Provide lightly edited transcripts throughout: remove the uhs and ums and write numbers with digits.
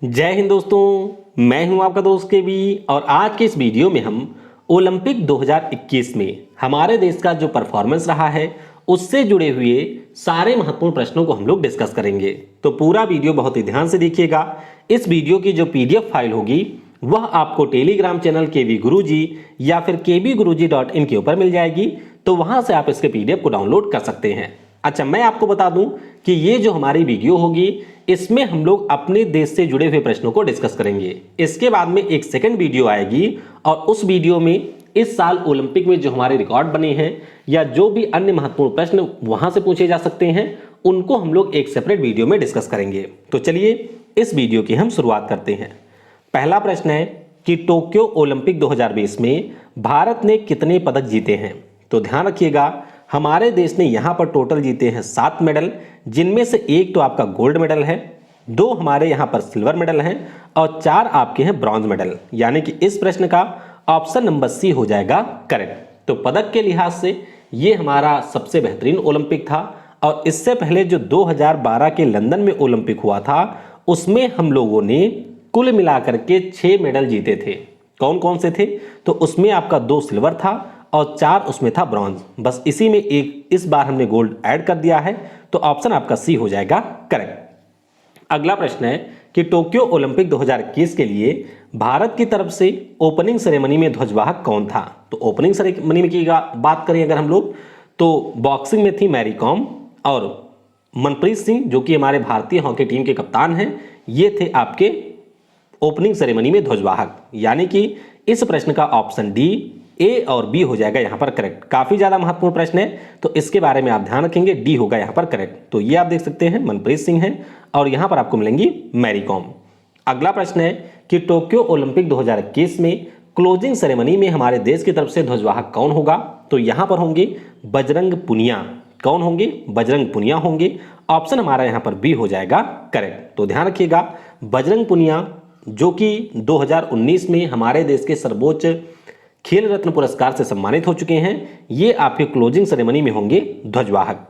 जय हिंद दोस्तों, मैं हूं आपका दोस्त केवी और आज के इस वीडियो में हम ओलंपिक 2021 में हमारे देश का जो परफॉर्मेंस रहा है उससे जुड़े हुए सारे महत्वपूर्ण प्रश्नों को हम लोग डिस्कस करेंगे। तो पूरा वीडियो बहुत ही ध्यान से देखिएगा। इस वीडियो की जो पीडीएफ फाइल होगी वह आपको टेलीग्राम चैनल केवी गुरुजी या फिर kvguruji.in के ऊपर मिल जाएगी, तो वहां से आप इसके पीडीएफ को डाउनलोड कर सकते हैं। अच्छा, मैं आपको बता दूं कि ये जो हमारी वीडियो होगी इसमें हम लोग अपने देश से जुड़े हुए प्रश्नों को डिस्कस करेंगे। इसके बाद में एक सेकंड वीडियो आएगी और उस वीडियो में इस साल ओलंपिक में जो हमारे रिकॉर्ड बने हैं या जो भी अन्य महत्वपूर्ण प्रश्न वहां से पूछे जा सकते हैं उनको हम लोग एक सेपरेट वीडियो में डिस्कस करेंगे। तो चलिए इस वीडियो की हम शुरुआत करते हैं। पहला प्रश्न है कि टोक्यो ओलंपिक 2020 में भारत ने कितने पदक जीते हैं। तो ध्यान रखिएगा, हमारे देश ने यहां पर टोटल जीते हैं 7 मेडल, जिनमें से एक तो आपका गोल्ड मेडल है, 2 हमारे यहां पर सिल्वर मेडल हैं और 4 आपके हैं ब्रॉन्ज मेडल। यानी कि इस प्रश्न का ऑप्शन नंबर सी हो जाएगा करेक्ट। तो पदक के लिहाज से ये हमारा सबसे बेहतरीन ओलंपिक था और इससे पहले जो 2012 के लंदन में ओलंपिक हुआ था उसमें हम लोगों ने कुल मिलाकर के 6 मेडल जीते थे। कौन कौन से थे? तो उसमें आपका 2 सिल्वर था और 4 उसमें था ब्रॉन्ज। बस इसी में एक इस बार हमने गोल्ड ऐड कर दिया है, तो ऑप्शन आपका सी हो जाएगा करेक्ट। अगला प्रश्न है कि टोक्यो ओलंपिक 2021 के लिए भारत की तरफ से ओपनिंग सेरेमनी में ध्वजवाहक कौन था। तो ओपनिंग सेरेमनी में की बात करें अगर हम लोग, तो बॉक्सिंग में थी मैरी कॉम और मनप्रीत सिंह जो कि हमारे भारतीय हॉकी टीम के कप्तान हैं, ये थे आपके ओपनिंग सेरेमनी में ध्वजवाहक। यानी कि इस प्रश्न का ऑप्शन डी, ए और बी हो जाएगा यहां पर करेक्ट। काफी ज्यादा महत्वपूर्ण प्रश्न है तो इसके बारे में आप ध्यान रखेंगे, डी होगा यहां पर करेक्ट। तो ये आप देख सकते हैं मनप्रीत सिंह है और यहां पर आपको मिलेंगी मैरी कॉम। अगला प्रश्न है कि टोक्यो ओलंपिक 2021 में क्लोजिंग सेरेमनी में हमारे देश की तरफ से ध्वजवाहक कौन होगा। तो यहां पर होंगे बजरंग पुनिया। कौन होंगे? बजरंग पुनिया होंगे। ऑप्शन हमारा यहां पर बी हो जाएगा करेक्ट। तो ध्यान रखिएगा, बजरंग पुनिया जो कि 2019 में हमारे देश के सर्वोच्च खेल रत्न पुरस्कार से सम्मानित हो चुके हैं, ये आपके क्लोजिंग सेरेमनी में होंगे ध्वजवाहक।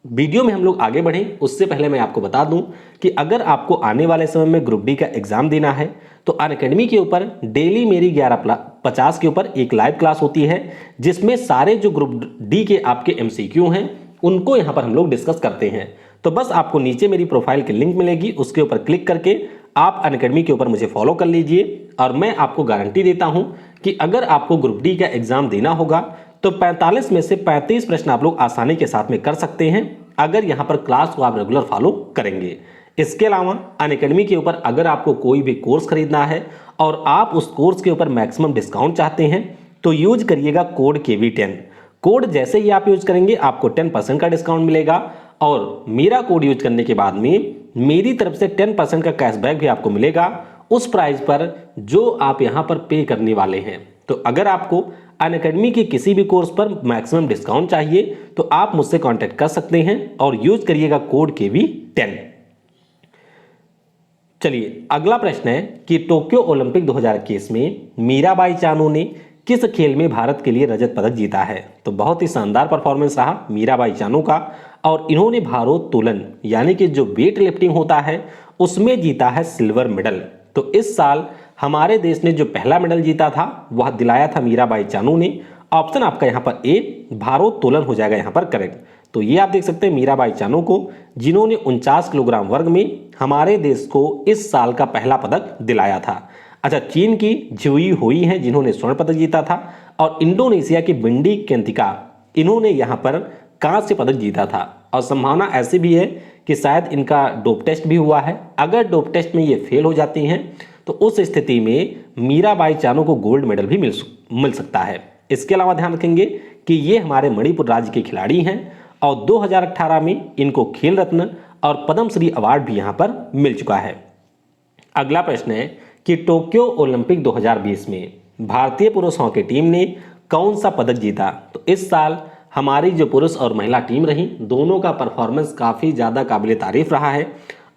वीडियो में हम लोग आगे बढ़ें उससे पहले मैं आपको बता दूं कि अगर आपको आने वाले समय में ग्रुप डी का एग्जाम देना है तो अनअकैडमी के ऊपर डेली मेरी 11:50 के ऊपर एक लाइव क्लास होती है जिसमें सारे जो ग्रुप डी के आपके एमसीक्यू हैं उनको यहां पर हम लोग डिस्कस करते हैं। तो बस आपको नीचे मेरी प्रोफाइल की लिंक मिलेगी, उसके ऊपर क्लिक करके आप अनअकैडमी के ऊपर मुझे फॉलो कर लीजिए और मैं आपको गारंटी देता हूं कि अगर आपको ग्रुप डी का एग्जाम देना होगा तो 45 में से 35 प्रश्न आप लोग आसानी के साथ में कर सकते हैं अगर यहां पर क्लास को आप रेगुलर फॉलो करेंगे। इसके अलावा अनअकैडमी के ऊपर अगर आपको कोई भी कोर्स खरीदना है और आप उस कोर्स के ऊपर मैक्सिमम डिस्काउंट चाहते हैं तो यूज करिएगा कोड KV10। कोड जैसे ही आप यूज करेंगे आपको 10% का डिस्काउंट मिलेगा और मेरा कोड यूज करने के बाद में मेरी तरफ से 10% का कैशबैक भी आपको मिलेगा उस प्राइस पर जो आप यहां पर पे करने वाले हैं। तो अगर आपको अनअकैडमी के किसी भी कोर्स पर मैक्सिमम डिस्काउंट चाहिए तो आप मुझसे कांटेक्ट कर सकते हैं और यूज करिएगा कोड KV10। चलिए अगला प्रश्न है कि टोक्यो ओलंपिक 2021 में मीराबाई चानू ने किस खेल में भारत के लिए रजत पदक जीता है। तो बहुत ही शानदार परफॉर्मेंस रहा मीराबाई चानू का और इन्होंने भारोत्तोलन यानी कि जो वेट लिफ्टिंग होता है उसमें जीता है सिल्वर मेडल। तो इस साल हमारे देश ने जो पहला मेडल जीता था वह दिलाया था मीराबाई चानू ने। ऑप्शन आपका यहां पर ए, भारोत्तोलन हो जाएगा यहां पर करेक्ट। तो ये आप देख सकते हैं मीराबाई चानू को, जिन्होंने 49 किलोग्राम वर्ग में हमारे देश को इस साल का पहला पदक दिलाया था। अच्छा, चीन की झुई हुई हैं जिन्होंने स्वर्ण पदक जीता था और इंडोनेशिया की बिंडी केंतिका इन्होंने यहां पर कांस्य पदक जीता था और संभावना ऐसी भी है कि शायद इनका डोप टेस्ट भी हुआ है। अगर डोप टेस्ट में ये फेल हो जाती हैं तो उस स्थिति में मीराबाई चानू को गोल्ड मेडल भी मिल सकता है। इसके अलावा ध्यान रखेंगे कि ये हमारे मणिपुर राज्य के खिलाड़ी हैं और 2018 में इनको खेल रत्न और पद्मश्री अवार्ड भी यहां पर मिल चुका है। अगला प्रश्न है कि टोक्यो ओलंपिक 2020 में भारतीय पुरुष हॉकी टीम ने कौन सा पदक जीता। तो इस साल हमारी जो पुरुष और महिला टीम रही दोनों का परफॉर्मेंस काफ़ी ज़्यादा काबिल तारीफ रहा है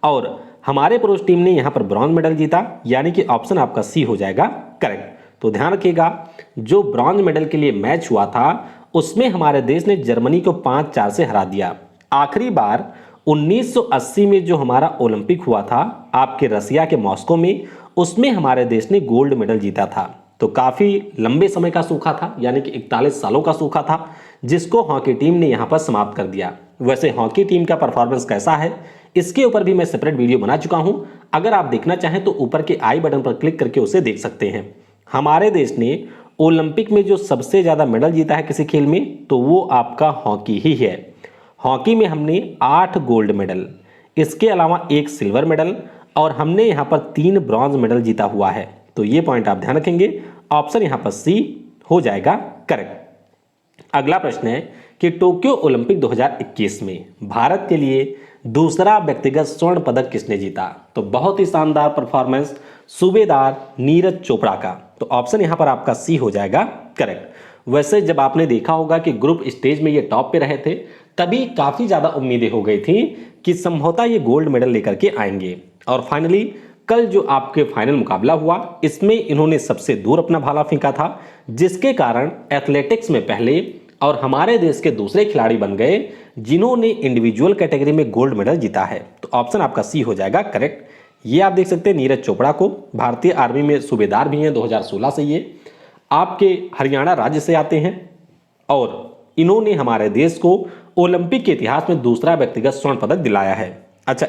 और हमारे पुरुष टीम ने यहाँ पर ब्रॉन्ज मेडल जीता, यानी कि ऑप्शन आपका सी हो जाएगा करेक्ट। तो ध्यान रखिएगा, जो ब्रॉन्ज मेडल के लिए मैच हुआ था उसमें हमारे देश ने जर्मनी को 5-4 से हरा दिया। आखिरी बार 1980 में जो हमारा ओलंपिक हुआ था आपके रसिया के मॉस्को में, उसमें हमारे देश ने गोल्ड मेडल जीता था। तो काफी लंबे समय का सूखा था, यानी कि 41 सालों का सूखा था, जिसको हॉकी टीम ने यहां पर समाप्त कर दिया। वैसे हॉकी टीम का परफॉर्मेंस कैसा है, इसके ऊपर भी मैं सेपरेट वीडियो बना चुका हूं। अगर आप देखना चाहें तो ऊपर के आई बटन पर क्लिक करके उसे देख सकते हैं। हमारे देश ने ओलंपिक में जो सबसे ज्यादा मेडल जीता है किसी खेल में, तो वो आपका हॉकी ही है। हॉकी में हमने 8 गोल्ड मेडल, इसके अलावा 1 सिल्वर मेडल और हमने यहां पर 3 ब्रॉन्ज मेडल जीता हुआ है। तो ये पॉइंट आप ध्यान रखेंगे, ऑप्शन यहां पर सी हो जाएगा करेक्ट। अगला प्रश्न है कि टोक्यो ओलंपिक 2021 में भारत के लिए दूसरा व्यक्तिगत स्वर्ण पदक किसने जीता? तो बहुत ही शानदार परफॉर्मेंस सूबेदार नीरज चोपड़ा का। तो ऑप्शन यहां पर आपका सी हो जाएगा करेक्ट। वैसे जब आपने देखा होगा कि ग्रुप स्टेज में ये टॉप पे रहे थे, तभी काफी ज्यादा उम्मीदें हो गई थी कि संभवतः ये गोल्ड मेडल लेकर के आएंगे। और फाइनली कल जो आपके फाइनल मुकाबला हुआ, इसमें इन्होंने सबसे दूर अपना भाला फेंका था, जिसके कारण एथलेटिक्स में पहले और हमारे देश के दूसरे खिलाड़ी बन गए जिन्होंने इंडिविजुअल कैटेगरी में गोल्ड मेडल जीता है। तो ऑप्शन आपका सी हो जाएगा करेक्ट। ये आप देख सकते हैं नीरज चोपड़ा को, भारतीय आर्मी में सूबेदार भी हैं 2016 से। ये आपके हरियाणा राज्य से आते हैं और इन्होंने हमारे देश को ओलंपिक के इतिहास में दूसरा व्यक्तिगत स्वर्ण पदक दिलाया है। अच्छा,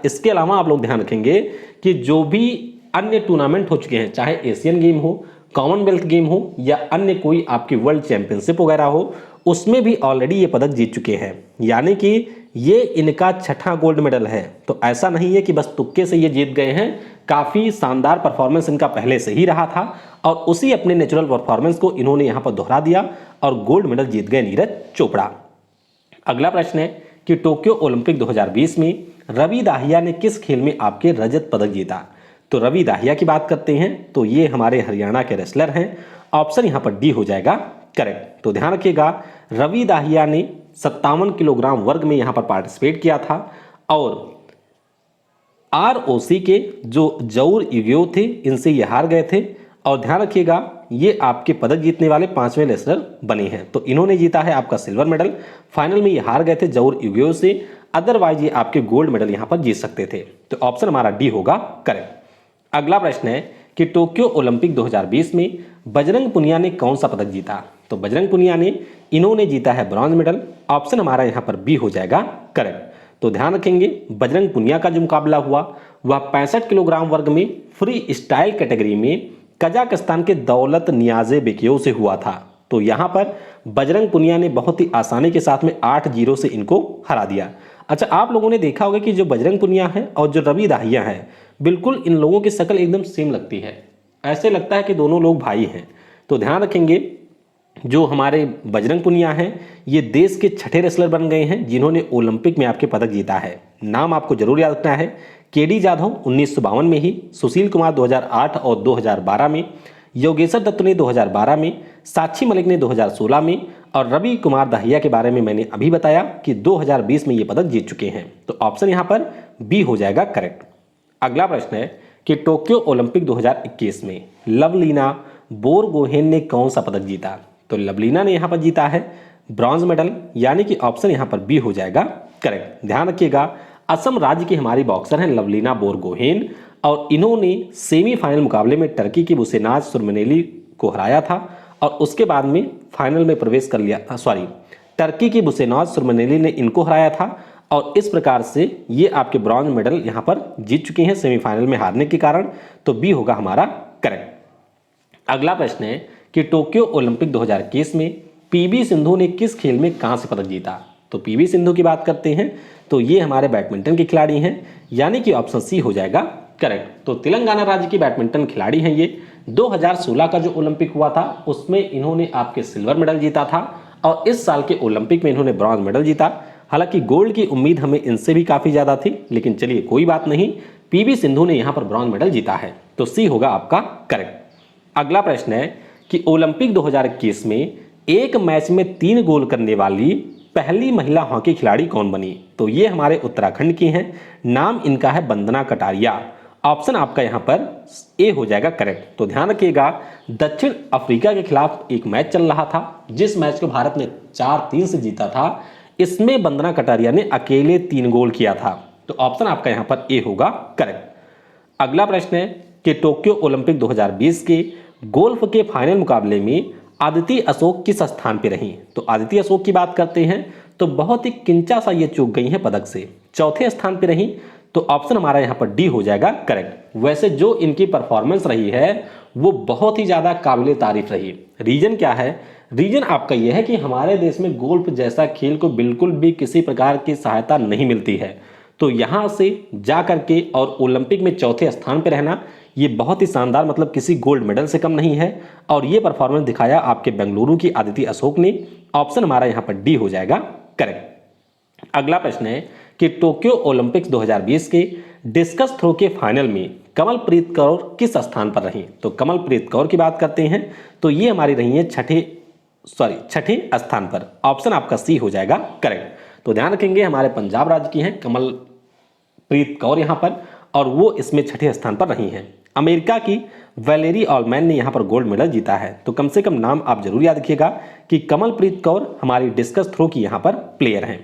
इसके अलावा आप लोग ध्यान रखेंगे कि जो भी अन्य टूर्नामेंट हो चुके हैं, चाहे एशियन गेम हो, कॉमनवेल्थ गेम हो या अन्य कोई आपकी वर्ल्ड चैंपियनशिप वगैरह हो, उसमें भी ऑलरेडी ये पदक जीत चुके हैं। यानी कि ये इनका 6ठा गोल्ड मेडल है। तो ऐसा नहीं है कि बस तुक्के से ये जीत गए हैं, काफी शानदार परफॉर्मेंस इनका पहले से ही रहा था और उसी अपने नेचुरल परफॉर्मेंस को इन्होंने यहां पर दोहरा दिया और गोल्ड मेडल जीत गए नीरज चोपड़ा। अगला प्रश्न है कि टोक्यो ओलंपिक 2020 में रवि दाहिया ने किस खेल में आपके रजत पदक जीता? तो रवि दाहिया की बात करते हैं तो ये हमारे हरियाणा के रेसलर हैं। ऑप्शन यहां पर डी हो जाएगा करेक्ट। तो ध्यान रखिएगा, रवि दाहिया ने 57 किलोग्राम वर्ग में यहां पर पार्टिसिपेट किया था और आरओसी के जो जऊर इग्यो थे, इनसे ये हार गए थे। और ध्यान रखिएगा, ये आपके पदक जीतने वाले 5वें रेसलर बने हैं। तो इन्होंने जीता है आपका सिल्वर मेडल। फाइनल में ये हार गए थे जऊर इग्यो से, अदरवाइज ये आपके गोल्ड मेडल यहां पर जीत सकते थे। तो ऑप्शन हमारा डी होगा करेक्ट। अगला प्रश्न है कि टोक्यो ओलंपिक 2020 में बजरंग पुनिया ने कौन सा पदक जीता? तो बजरंग पुनिया ने इन्होंने जीता है ब्रॉन्ज मेडल। ऑप्शन हमारा यहां पर बी हो जाएगा करेक्ट। तो ध्यान रखेंगे, बजरंग पुनिया का जो मुकाबला हुआ वह 65 किलोग्राम वर्ग में फ्री स्टाइल कैटेगरी में कजाकिस्तान के दौलत नियाजे बेकियो से हुआ था। तो यहां पर बजरंग पुनिया ने बहुत ही आसानी के साथ में 8-0 से इनको हरा दिया। अच्छा, आप लोगों ने देखा होगा कि जो बजरंग पुनिया है और जो रवि दाहिया है, बिल्कुल इन लोगों की शक्ल एकदम सेम लगती है, ऐसे लगता है कि दोनों लोग भाई हैं। तो ध्यान रखेंगे, जो हमारे बजरंग पुनिया हैं ये देश के 6ठे रेसलर बन गए हैं जिन्होंने ओलंपिक में आपके पदक जीता है। नाम आपको जरूर याद रखना है, केडी जाधव 1952 में ही, सुशील कुमार 2008 और 2012 में, योगेश्वर दत्त ने 2012 में, साक्षी मलिक ने 2016 में और रवि कुमार दाहिया के बारे में मैंने अभी बताया कि 2020 में ये पदक जीत चुके हैं। तो ऑप्शन यहाँ पर बी हो जाएगा करेक्ट। अगला प्रश्न है कि टोक्यो ओलंपिक 2021 में लवलीना बोरगोहेन ने कौन सा पदक जीता? तो लवलीना ने यहाँ पर जीता है ब्रॉन्ज मेडल, यानी कि ऑप्शन यहाँ पर बी हो जाएगा करेक्ट। ध्यान रखिएगा, असम राज्य की हमारी बॉक्सर हैं लवलीना बोरगोहेन और इन्होंने सेमीफाइनल मुकाबले में टर्की की बुसेनाज सुरमनेली को हराया था और उसके बाद में फाइनल में प्रवेश कर लिया। टर्की की बुसेनाज सुरमनेली ने इनको हराया था और इस प्रकार से ये आपके ब्रॉन्ज मेडल यहाँ पर जीत चुके हैं सेमीफाइनल में हारने के कारण। तो बी होगा हमारा करेक्ट। अगला प्रश्न है कि टोक्यो ओलंपिक 2021 में पीवी सिंधु ने किस खेल में कांस्य पदक जीता? तो पीवी सिंधु की बात करते हैं तो ये हमारे बैडमिंटन के खिलाड़ी हैं, यानी कि ऑप्शन सी हो जाएगा करेक्ट। तो तेलंगाना राज्य की बैडमिंटन खिलाड़ी हैं ये। 2016 का जो ओलंपिक हुआ था उसमें इन्होंने आपके सिल्वर मेडल जीता था और इस साल के ओलंपिक में इन्होंने ब्रॉन्ज मेडल जीता। हालांकि गोल्ड की उम्मीद हमें इनसे भी काफी ज्यादा थी, लेकिन चलिए कोई बात नहीं, पीवी सिंधु ने यहां पर ब्रॉन्ज मेडल जीता है। तो सी होगा आपका करेक्ट। अगला प्रश्न है कि ओलंपिक 2021 में एक मैच में 3 गोल करने वाली पहली महिला हॉकी खिलाड़ी कौन बनी? तो ये हमारे उत्तराखंड की हैं, नाम इनका है वंदना कटारिया। ऑप्शन आपका यहां पर ए हो जाएगा करेक्ट। तो ध्यान रखिएगा, दक्षिण अफ्रीका के खिलाफ एक मैच चल रहा था जिस मैच को भारत ने 4-3 से जीता था। इसमें वंदना कटारिया ने अकेले 3 गोल किया था। तो ऑप्शन आपका यहां पर ए होगा करेक्ट। अगला प्रश्न है कि टोक्यो ओलंपिक 2020 के गोल्फ के फाइनल मुकाबले में आदिति अशोक किस स्थान पर रही? तो आदिति अशोक की बात करते हैं तो बहुत ही किंचा सा ये चूक गई है पदक से, चौथे स्थान पर रही। तो ऑप्शन हमारा यहाँ पर डी हो जाएगा करेक्ट। वैसे जो इनकी परफॉर्मेंस रही है वो बहुत ही ज़्यादा काबिले तारीफ रही। रीजन क्या है? रीजन आपका यह है कि हमारे देश में गोल्फ जैसा खेल को बिल्कुल भी किसी प्रकार की सहायता नहीं मिलती है। तो यहाँ से जा करके और ओलंपिक में चौथे स्थान पर रहना ये बहुत ही शानदार, मतलब किसी गोल्ड मेडल से कम नहीं है। और ये परफॉर्मेंस दिखाया आपके बेंगलुरु की आदिति अशोक ने। ऑप्शन हमारा यहाँ पर डी हो जाएगा करेक्ट। अगला प्रश्न है कि टोक्यो ओलंपिक्स 2020 के डिस्कस थ्रो के फाइनल में कमलप्रीत कौर किस स्थान पर रही? तो कमलप्रीत कौर की बात करते हैं तो ये हमारी रही है छठे स्थान पर। ऑप्शन आपका सी हो जाएगा करेक्ट। तो ध्यान रखेंगे हमारे पंजाब राज्य की हैं कमलप्रीत कौर यहाँ पर, और वो इसमें छठे स्थान पर रही हैं। अमेरिका की वैलेरी ऑलमैन ने यहाँ पर गोल्ड मेडल जीता है। तो कम से कम नाम आप जरूर याद रखिएगा कि कमलप्रीत कौर हमारी डिस्कस थ्रो की यहाँ पर प्लेयर हैं।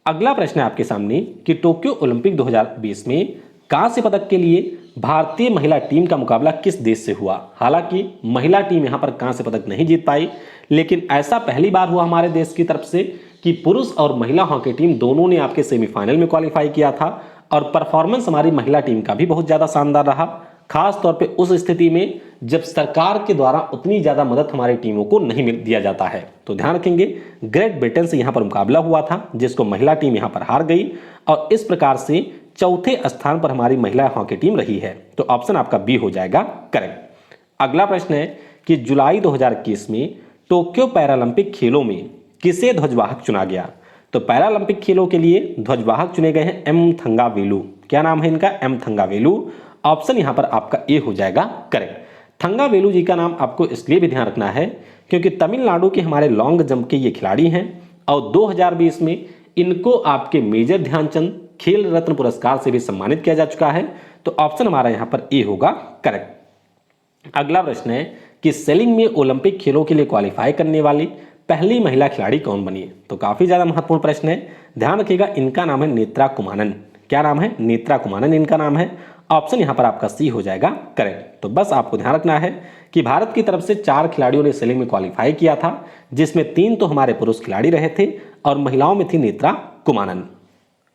अगला प्रश्न है आपके सामने कि टोक्यो ओलंपिक 2020 में कांस्य पदक के लिए भारतीय महिला टीम का मुकाबला किस देश से हुआ? हालांकि महिला टीम यहां पर कांस्य पदक नहीं जीत पाई, लेकिन ऐसा पहली बार हुआ हमारे देश की तरफ से कि पुरुष और महिला हॉकी टीम दोनों ने आपके सेमीफाइनल में क्वालिफाई किया था। और परफॉर्मेंस हमारी महिला टीम का भी बहुत ज़्यादा शानदार रहा, खास तौर पे उस स्थिति में जब सरकार के द्वारा उतनी ज़्यादा मदद हमारी टीमों को नहीं दिया जाता है। तो ध्यान रखेंगे ग्रेट ब्रिटेन से यहाँ पर मुकाबला हुआ था जिसको महिला टीम यहाँ पर हार गई, और इस प्रकार से चौथे स्थान पर हमारी महिला हॉकी टीम रही है। तो ऑप्शन आपका बी हो जाएगा करेक्ट। अगला प्रश्न है कि जुलाई 2021 में टोक्यो पैरालंपिक खेलों में किसे ध्वजवाहक चुना गया? तो पैरालंपिक खेलों के लिए ध्वजवाहक चुने गए हैं एम थंगावेलु। क्या नाम है इनका? एम थंगावेलु। ऑप्शन यहां पर आपका ए हो जाएगा करेक्ट। थंगावेलु जी का नाम आपको इसलिए भी ध्यान रखना है क्योंकि तमिलनाडु के हमारे लॉन्ग जंप के ये खिलाड़ी हैं, और 2020 में इनको आपके मेजर ध्यानचंद खेल रत्न पुरस्कार से भी सम्मानित किया जा चुका है। तो ऑप्शन हमारा यहां पर ए होगा करेक्ट। अगला प्रश्न है कि सेलिंग में ओलंपिक खेलों के लिए क्वालिफाई करने वाली पहली महिला खिलाड़ी कौन बनी? तो काफी ज्यादा महत्वपूर्ण प्रश्न है, ध्यान रखिएगा। इनका नाम है नेत्रा कुमानन। क्या नाम है? नेत्रा कुमानन इनका नाम है। ऑप्शन यहां पर आपका सी हो जाएगा करेक्ट। तो बस आपको ध्यान रखना है कि भारत की तरफ से 4 खिलाड़ियों ने सेलिंग में क्वालिफाई किया था, जिसमें 3 तो हमारे पुरुष खिलाड़ी रहे थे और महिलाओं में थी नेत्रा कुमानन।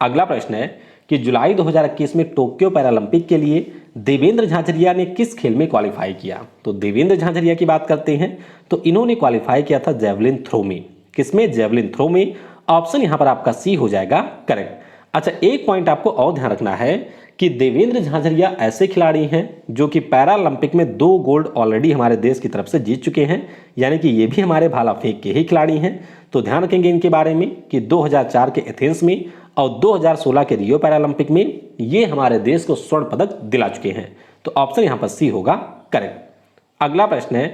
अगला प्रश्न है कि जुलाई 2021 में टोक्यो पैरालंपिक के लिए देवेंद्र झाझरिया ने किस खेल में क्वालिफाई किया? तो देवेंद्र झाझरिया की बात करते हैं तो इन्होंने क्वालिफाई किया था जेवलिन थ्रो में। किसमें? जेवलिन थ्रो में। ऑप्शन यहां पर आपका सी हो जाएगा करेक्ट। अच्छा, एक पॉइंट आपको और ध्यान रखना है कि देवेंद्र झाझरिया ऐसे खिलाड़ी हैं जो कि पैरालंपिक में 2 गोल्ड ऑलरेडी हमारे देश की तरफ से जीत चुके हैं, यानी कि ये भी हमारे भाला फेंक के ही खिलाड़ी हैं। तो ध्यान रखेंगे इनके बारे में कि 2004 के एथेंस में और 2016 के रियो पैरालंपिक में ये हमारे देश को स्वर्ण पदक दिला चुके हैं। तो ऑप्शन यहां पर सी होगा करेक्ट। अगला प्रश्न है,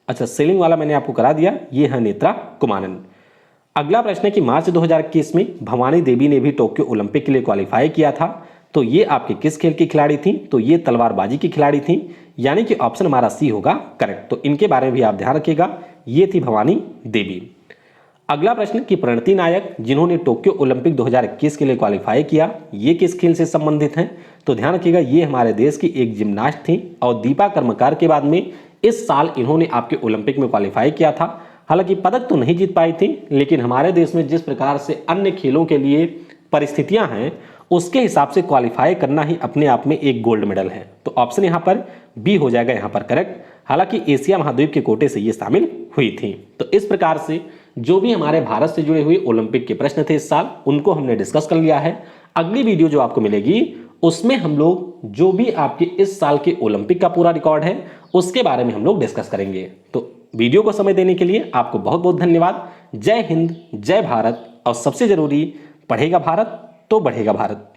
अच्छा सेलिंग वाला मैंने आपको करा दिया, ये है नेत्रा कुमानन। अगला प्रश्न है कि मार्च 2021 में भवानी देवी ने भी टोक्यो ओलंपिक के लिए क्वालिफाई किया था। तो ये आपके किस खेल की खिलाड़ी थी? तो ये तलवारबाजी की खिलाड़ी थी, यानी कि ऑप्शन हमारा सी होगा करेक्ट। तो इनके बारे में भी आप ध्यान रखिएगा, ये थी भवानी देवी। अगला प्रश्न कि प्रणति नायक जिन्होंने टोक्यो ओलंपिक 2021 के लिए क्वालिफाई किया, ये किस खेल से संबंधित हैं? तो ध्यान रखिएगा ये हमारे देश की एक जिम्नास्ट थी, और दीपा कर्मकार के बाद में इस साल इन्होंने आपके ओलंपिक में क्वालिफाई किया था। हालांकि पदक तो नहीं जीत पाई थी, लेकिन हमारे देश में जिस प्रकार से अन्य खेलों के लिए परिस्थितियां हैं उसके हिसाब से क्वालिफाई करना ही अपने आप में एक गोल्ड मेडल है। तो ऑप्शन यहां पर बी हो जाएगा यहां पर करेक्ट। हालांकि एशिया महाद्वीप के कोटे से ये शामिल हुई थी। तो इस प्रकार से जो भी हमारे भारत से जुड़े हुए ओलंपिक के प्रश्न थे इस साल, उनको हमने डिस्कस कर लिया है। अगली वीडियो जो आपको मिलेगी उसमें हम लोग जो भी आपके इस साल के ओलंपिक का पूरा रिकॉर्ड है उसके बारे में हम लोग डिस्कस करेंगे। तो वीडियो को समय देने के लिए आपको बहुत बहुत धन्यवाद। जय हिंद, जय भारत, और सबसे जरूरी, पढ़ेगा भारत तो बढ़ेगा भारत।